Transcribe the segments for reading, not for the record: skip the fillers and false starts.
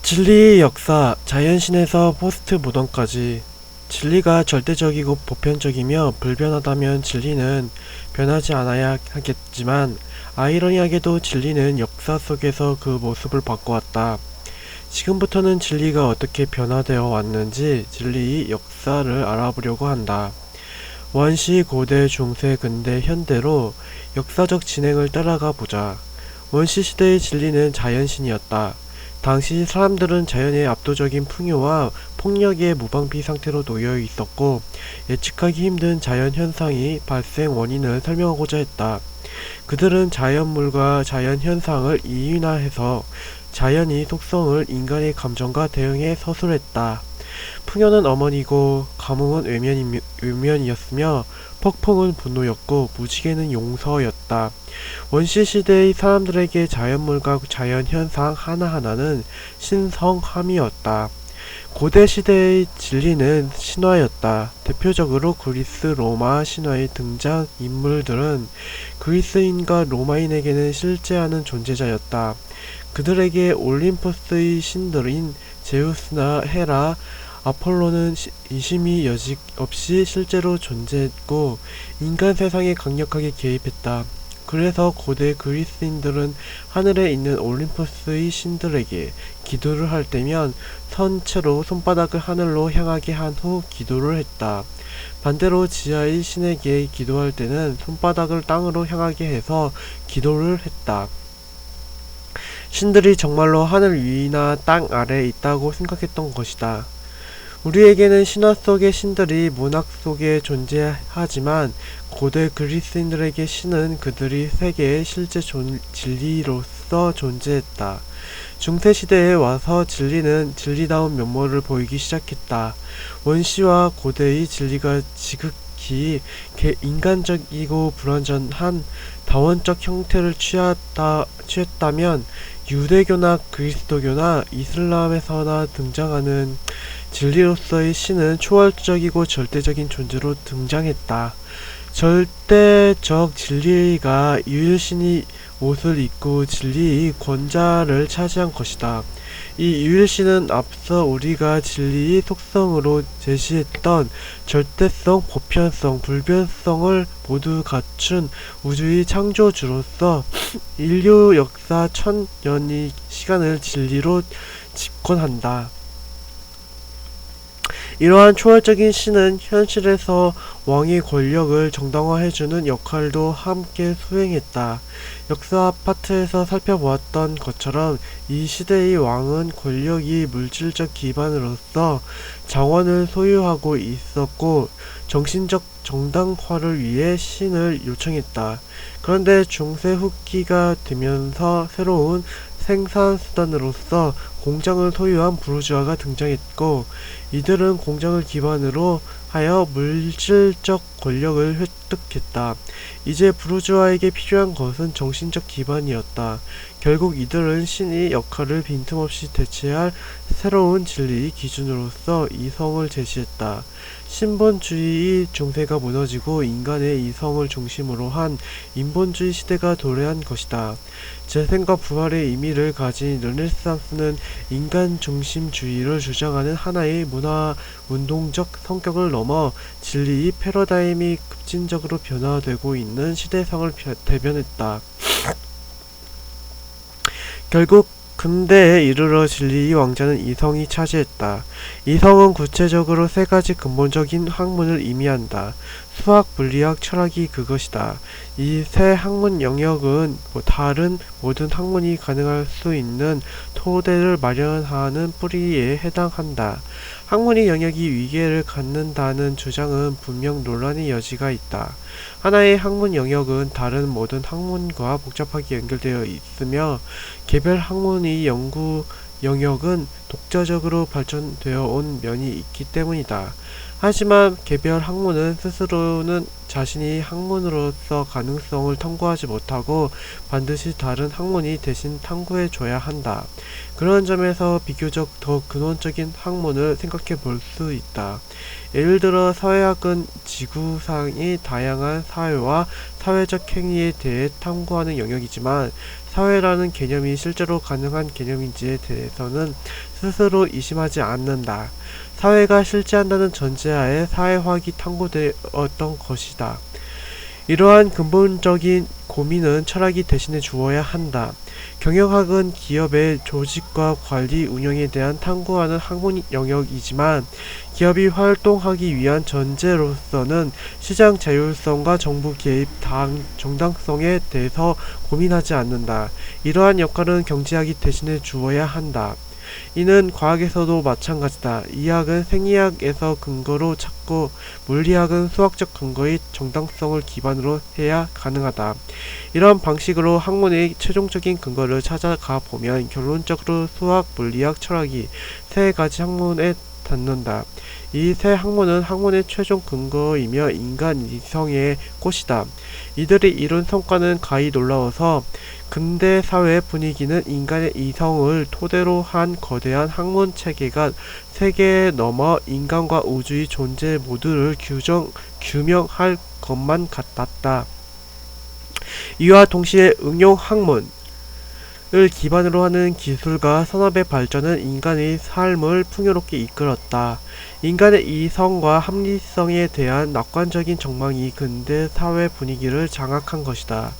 진리의 역사, 자연신에서 포스트 모던까지. 진리가 절대적이고 보편적이며 불변하다면 진리는 변하지 않아야 하겠지만, 아이러니하게도 진리는 역사 속에서 그 모습을 바꿔왔다. 지금부터는 진리가 어떻게 변화되어 왔는지 진리의 역사를 알아보려고 한다. 원시, 고대, 중세, 근대, 현대로 역사적 진행을 따라가 보자. 원시 시대의 진리는 자연신이었다. 당시 사람들은 자연의 압도적인 풍요와 폭력의 무방비 상태로 놓여 있었고, 예측하기 힘든 자연 현상이 발생 원인을 설명하고자 했다. 그들은 자연물과 자연 현상을 이윤화해서 자연의 속성을 인간의 감정과 대응해 서술했다. 풍요는 어머니고 가뭄은 외면이었으며 폭풍은 분노였고 무지개는 용서였다. 원시시대의 사람들에게 자연물과 자연현상 하나하나는 신성함이었다. 고대시대의 진리는 신화였다. 대표적으로 그리스 로마 신화의 등장인물들은 그리스인과 로마인에게는 실제하는 존재자였다. 그들에게 올림포스의 신들인 제우스나 헤라, 아폴로는 의심이 여지 없이 실제로 존재했고 인간 세상에 강력하게 개입했다. 그래서 고대 그리스인들은 하늘에 있는 올림포스의 신들에게 기도를 할 때면 선체로 손바닥을 하늘로 향하게 한 후 기도를 했다. 반대로 지하의 신에게 기도할 때는 손바닥을 땅으로 향하게 해서 기도를 했다. 신들이 정말로 하늘 위나 땅 아래에 있다고 생각했던 것이다. 우리에게는 신화 속의 신들이 문학 속에 존재하지만 고대 그리스인들에게 신은 그들이 세계의 실제 진리로서 존재했다. 중세시대에 와서 진리는 진리다운 면모를 보이기 시작했다. 원시와 고대의 진리가 지극히 인간적이고 불완전한 다원적 형태를 취했다면 유대교나 그리스도교나 이슬람에서나 등장하는 진리로서의 신은 초월적이고 절대적인 존재로 등장했다. 절대적 진리가 유일신이 옷을 입고 진리의 권자를 차지한 것이다. 이 유일신은 앞서 우리가 진리의 속성으로 제시했던 절대성, 보편성, 불변성을 모두 갖춘 우주의 창조주로서 인류 역사 1000년의 시간을 진리로 집권한다. 이러한 초월적인 신은 현실에서 왕의 권력을 정당화해주는 역할도 함께 수행했다. 역사 파트에서 살펴보았던 것처럼 이 시대의 왕은 권력이 물질적 기반으로서 자원을 소유하고 있었고 정신적 정당화를 위해 신을 요청했다. 그런데 중세 후기가 되면서 새로운 생산수단으로서 공장을 소유한 부르주아가 등장했고 이들은 공장을 기반으로 하여 물질적 권력을 획득했다. 이제 부르주아에게 필요한 것은 정신적 기반이었다. 결국 이들은 신의 역할을 빈틈없이 대체할 새로운 진리의 기준으로서 이성을 제시했다. 신본주의의 중세가 무너지고 인간의 이성을 중심으로 한 인본주의 시대가 도래한 것이다. 재생과 부활의 의미를 가진 르네상스는 인간 중심주의를 주장하는 하나의 문화 운동적 성격을 넘어 진리의 패러다임이 급진적으로 변화되고 있는 시대상을 대변했다. 결국 근대에 이르러 진리의 왕자는 이성이 차지했다. 이성은 구체적으로 세 가지 근본적인 학문을 의미한다. 수학, 물리학, 철학이 그것이다. 이 세 학문 영역은 다른 모든 학문이 가능할 수 있는 토대를 마련하는 뿌리에 해당한다. 학문의 영역이 위계를 갖는다는 주장은 분명 논란의 여지가 있다. 하나의 학문 영역은 다른 모든 학문과 복잡하게 연결되어 있으며 개별 학문의 연구 영역은 독자적으로 발전되어 온 면이 있기 때문이다. 하지만 개별 학문은 스스로는 자신이 학문으로서 가능성을 탐구하지 못하고 반드시 다른 학문이 대신 탐구해줘야 한다. 그런 점에서 비교적 더 근원적인 학문을 생각해 볼 수 있다. 예를 들어 사회학은 지구상의 다양한 사회와 사회적 행위에 대해 탐구하는 영역이지만 사회라는 개념이 실제로 가능한 개념인지에 대해서는 스스로 의심하지 않는다. 사회가 실재한다는 전제하에 사회학이 탐구되었던 것이다. 이러한 근본적인 고민은 철학이 대신해 주어야 한다. 경영학은 기업의 조직과 관리 운영에 대한 탐구하는 학문 영역이지만 기업이 활동하기 위한 전제로서는 시장 자율성과 정부 개입 정당성에 대해서 고민하지 않는다. 이러한 역할은 경제학이 대신해 주어야 한다. 이는 과학에서도 마찬가지다. 이학은 생리학에서 근거로 찾고 물리학은 수학적 근거의 정당성을 기반으로 해야 가능하다. 이러한 방식으로 학문의 최종적인 근거를 찾아가 보면 결론적으로 수학, 물리학, 철학이 세 가지 학문에 닿는다. 이 세 학문은 학문의 최종 근거이며 인간 이성의 꽃이다. 이들이 이룬 성과는 가히 놀라워서 근대 사회 분위기는 인간의 이성을 토대로 한 거대한 학문 체계가 세계에 넘어 인간과 우주의 존재 모두를 규명할 것만 같았다. 이와 동시에 응용 학문을 기반으로 하는 기술과 산업의 발전은 인간의 삶을 풍요롭게 이끌었다. 인간의 이성과 합리성에 대한 낙관적인 전망이 근대 사회 분위기를 장악한 것이다.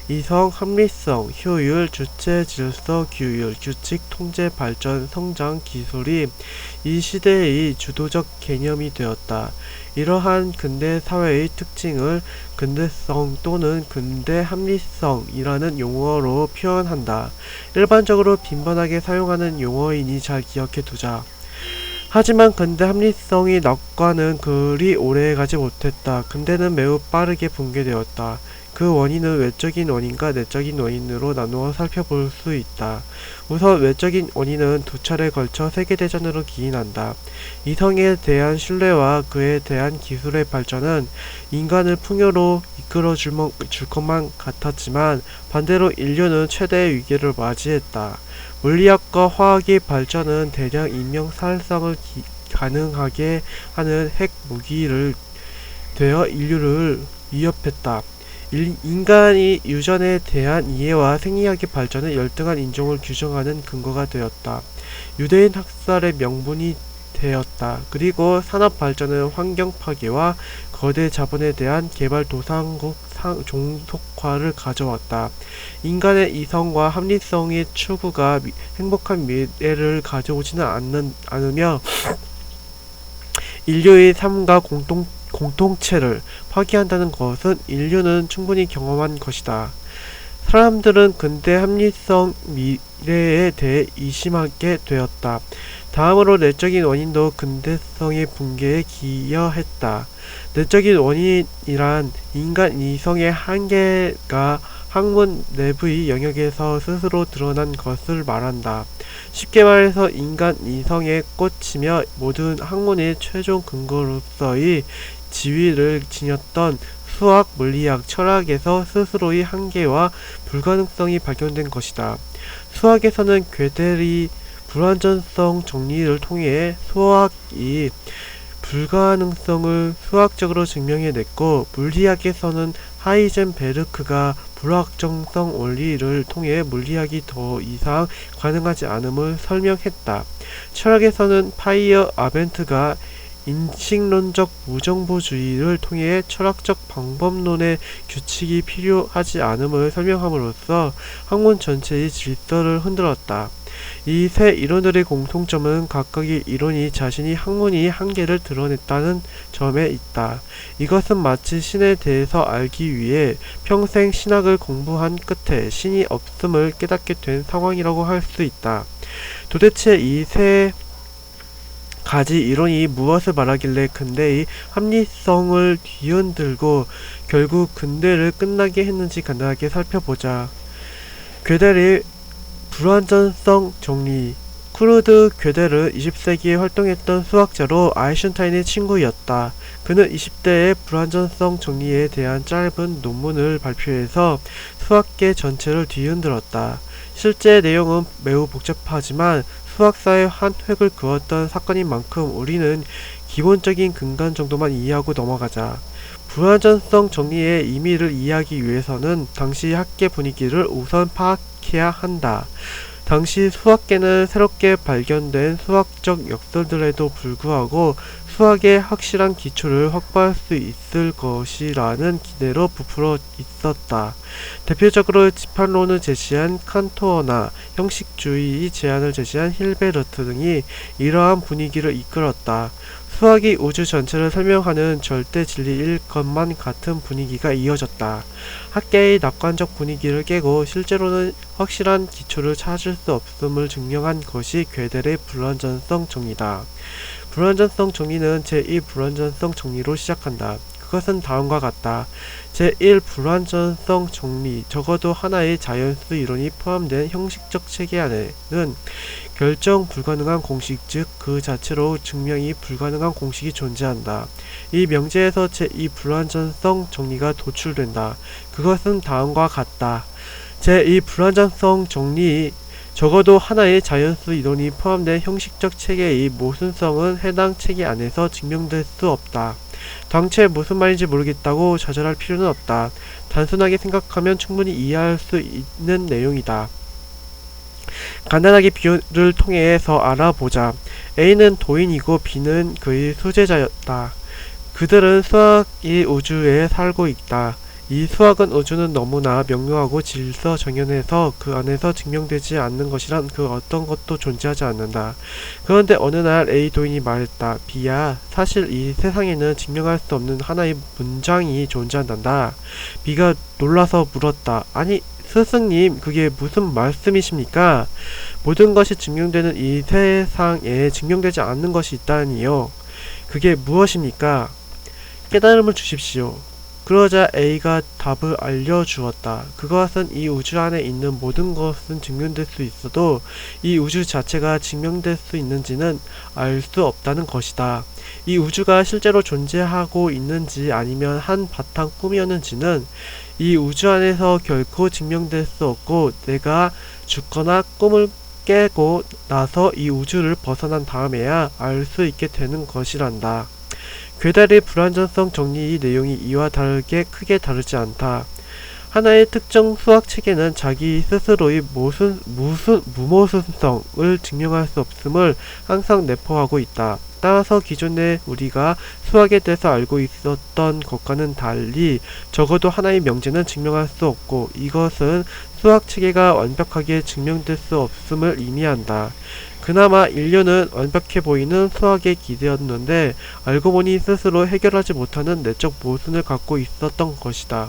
이성, 합리성, 효율, 주체, 질서, 규율, 규칙, 통제, 발전, 성장, 기술이 이 시대의 주도적 개념이 되었다. 이러한 근대 사회의 특징을 근대성 또는 근대 합리성이라는 용어로 표현한다. 일반적으로 빈번하게 사용하는 용어이니 잘 기억해 두자. 하지만 근대 합리성의 낙관은 그리 오래가지 못했다. 근대는 매우 빠르게 붕괴되었다. 그 원인은 외적인 원인과 내적인 원인으로 나누어 살펴볼 수 있다. 우선 외적인 원인은 두 차례에 걸쳐 세계대전으로 기인한다. 이성에 대한 신뢰와 그에 대한 기술의 발전은 인간을 풍요로 이끌어줄 것만 같았지만 반대로 인류는 최대의 위기를 맞이했다. 물리학과 화학의 발전은 대량 인명 살상을 가능하게 하는 핵 무기를 되어 인류를 위협했다. 인간이 유전에 대한 이해와 생리학의 발전은 열등한 인종을 규정하는 근거가 되었다. 유대인 학살의 명분이 되었다. 그리고 산업 발전은 환경 파괴와 거대 자본에 대한 개발도상국 종속화를 가져왔다. 인간의 이성과 합리성의 추구가 행복한 미래를 가져오지는 않으며 인류의 삶과 공동체를 파괴한다는 것은 인류는 충분히 경험한 것이다. 사람들은 근대 합리성 미래에 대해 의심하게 되었다. 다음으로 내적인 원인도 근대성의 붕괴에 기여했다. 내적인 원인이란 인간 이성의 한계가 학문 내부의 영역에서 스스로 드러난 것을 말한다. 쉽게 말해서 인간 이성의 꽃이며 모든 학문의 최종 근거로서의 지위를 지녔던 수학, 물리학, 철학에서 스스로의 한계와 불가능성이 발견된 것이다. 수학에서는 gödel이 불완전성 정리를 통해 수학이 불가능성을 수학적으로 증명해냈고, 물리학에서는 하이젠베르크가 불확정성 원리를 통해 물리학이 더 이상 가능하지 않음을 설명했다. 철학에서는 파이어 아벤트가 인식론적 무정보주의를 통해 철학적 방법론의 규칙이 필요하지 않음을 설명함으로써 학문 전체의 질서를 흔들었다. 이 세 이론들의 공통점은 각각의 이론이 자신이 학문의 한계를 드러냈다는 점에 있다. 이것은 마치 신에 대해서 알기 위해 평생 신학을 공부한 끝에 신이 없음을 깨닫게 된 상황이라고 할 수 있다. 도대체 이 세 가지 이론이 무엇을 말하길래 근대의 합리성을 뒤흔들고 결국 근대를 끝나게 했는지 간단하게 살펴보자. gödel의 불완전성 정리, 쿠르드 gödel은 20세기에 활동했던 수학자로 아인슈타인의 친구였다. 그는 20대에 불완전성 정리에 대한 짧은 논문을 발표해서 수학계 전체를 뒤흔들었다. 실제 내용은 매우 복잡하지만 수학사의 한 획을 그었던 사건인 만큼 우리는 기본적인 근간 정도만 이해하고 넘어가자. 불완전성 정리의 의미를 이해하기 위해서는 당시 학계 분위기를 우선 파악해야 한다. 당시 수학계는 새롭게 발견된 수학적 역설들에도 불구하고 수학의 확실한 기초를 확보할 수 있을 것이라는 기대로 부풀어 있었다. 대표적으로 집합론을 제시한 칸토어나 형식주의 제안을 제시한 힐베르트 등이 이러한 분위기를 이끌었다. 수학이 우주 전체를 설명하는 절대 진리일 것만 같은 분위기가 이어졌다. 학계의 낙관적 분위기를 깨고 실제로는 확실한 기초를 찾을 수 없음을 증명한 것이 gödel의 불완전성 정리다. 불완전성 정리는 제1 불완전성 정리로 시작한다. 그것은 다음과 같다. 제1 불완전성 정리, 적어도 하나의 자연수 이론이 포함된 형식적 체계 안에는 결정 불가능한 공식, 즉 그 자체로 증명이 불가능한 공식이 존재한다. 이 명제에서 제2 불완전성 정리가 도출된다. 그것은 다음과 같다. 제2 불완전성 정리, 적어도 하나의 자연수 이론이 포함된 형식적 체계의 모순성은 해당 체계 안에서 증명될 수 없다. 당최 무슨 말인지 모르겠다고 좌절할 필요는 없다. 단순하게 생각하면 충분히 이해할 수 있는 내용이다. 간단하게 비유를 통해서 알아보자. A는 도인이고 B는 그의 수제자였다. 그들은 수학이 우주에 살고 있다. 이 수학은 우주는 너무나 명료하고 질서정연해서 그 안에서 증명되지 않는 것이란 그 어떤 것도 존재하지 않는다. 그런데 어느 날 A 도인이 말했다. B야, 사실 이 세상에는 증명할 수 없는 하나의 문장이 존재한단다. B가 놀라서 물었다. 아니, 스승님, 그게 무슨 말씀이십니까? 모든 것이 증명되는 이 세상에 증명되지 않는 것이 있다니요. 그게 무엇입니까? 깨달음을 주십시오. 그러자 A가 답을 알려주었다. 그것은 이 우주 안에 있는 모든 것은 증명될 수 있어도 이 우주 자체가 증명될 수 있는지는 알 수 없다는 것이다. 이 우주가 실제로 존재하고 있는지 아니면 한바탕 꿈이었는지는 이 우주 안에서 결코 증명될 수 없고 내가 죽거나 꿈을 깨고 나서 이 우주를 벗어난 다음에야 알 수 있게 되는 것이란다. gödel의 불완전성 정리의 내용이 이와 다르게 크게 다르지 않다. 하나의 특정 수학 체계는 자기 스스로의 무모순성을 증명할 수 없음을 항상 내포하고 있다. 따라서 기존에 우리가 수학에 대해서 알고 있었던 것과는 달리 적어도 하나의 명제는 증명할 수 없고 이것은 수학 체계가 완벽하게 증명될 수 없음을 의미한다. 그나마 인류는 완벽해 보이는 수학에 기대었는데 알고 보니 스스로 해결하지 못하는 내적 모순을 갖고 있었던 것이다.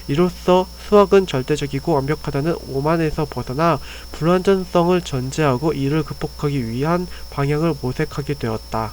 이로써 수학은 절대적이고 완벽하다는 오만에서 벗어나 불완전성을 전제하고 이를 극복하기 위한 방향을 모색하게 되었다.